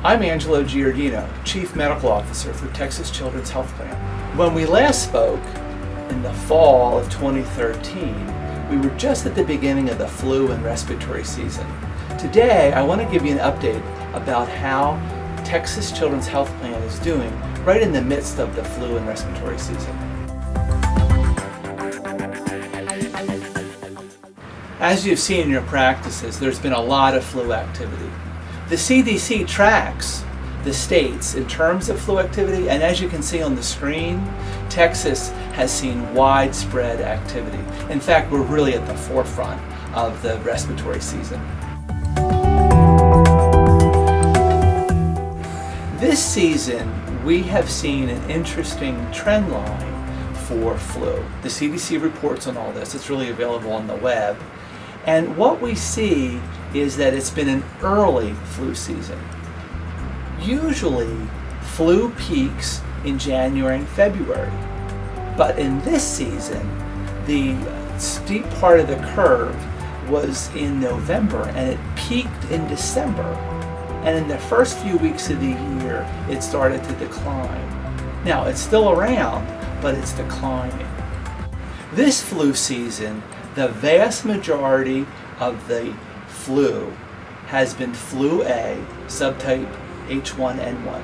I'm Angelo Giardino, Chief Medical Officer for Texas Children's Health Plan. When we last spoke in the fall of 2013, we were just at the beginning of the flu and respiratory season. Today, I want to give you an update about how Texas Children's Health Plan is doing right in the midst of the flu and respiratory season. As you've seen in your practices, there's been a lot of flu activity. The CDC tracks the states in terms of flu activity, and as you can see on the screen, Texas has seen widespread activity. In fact, we're really at the forefront of the respiratory season. This season, we have seen an interesting trend line for flu. The CDC reports on all this. It's really available on the web. And what we see is that it's been an early flu season. Usually, flu peaks in January and February. But in this season, the steep part of the curve was in November and it peaked in December. And in the first few weeks of the year, it started to decline. Now, it's still around, but it's declining. This flu season, the vast majority of the flu has been flu A, subtype H1N1,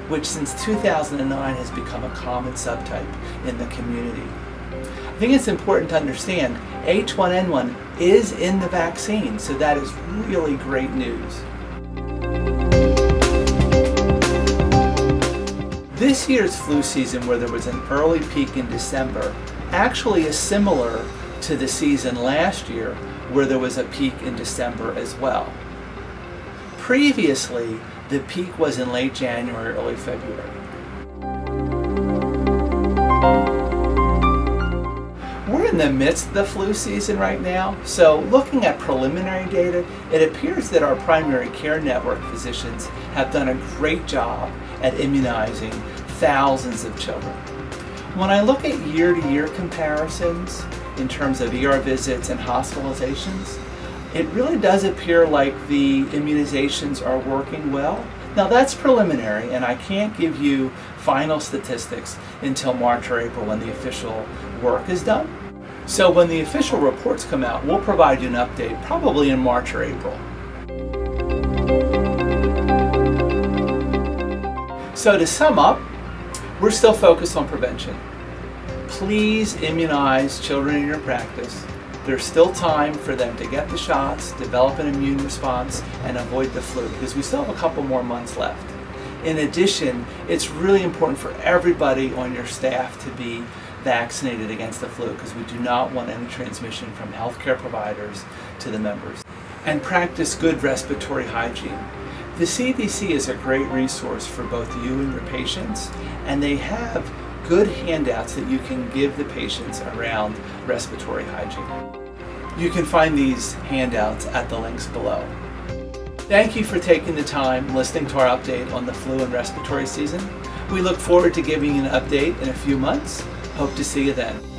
which since 2009 has become a common subtype in the community. I think it's important to understand H1N1 is in the vaccine, so that is really great news. This year's flu season, where there was an early peak in December, actually is similar to the season last year, where there was a peak in December as well. Previously, the peak was in late January, early February. We're in the midst of the flu season right now, so looking at preliminary data, it appears that our primary care network physicians have done a great job at immunizing thousands of children. When I look at year-to-year comparisons in terms of ER visits and hospitalizations, it really does appear like the immunizations are working well. Now that's preliminary, and I can't give you final statistics until March or April when the official work is done. So when the official reports come out, we'll provide you an update probably in March or April. So to sum up, we're still focused on prevention. Please immunize children in your practice. There's still time for them to get the shots, develop an immune response, and avoid the flu, because we still have a couple more months left. In addition, it's really important for everybody on your staff to be vaccinated against the flu, because we do not want any transmission from healthcare providers to the members. And practice good respiratory hygiene. The CDC is a great resource for both you and your patients, and they have good handouts that you can give the patients around respiratory hygiene. You can find these handouts at the links below. Thank you for taking the time listening to our update on the flu and respiratory season. We look forward to giving you an update in a few months. Hope to see you then.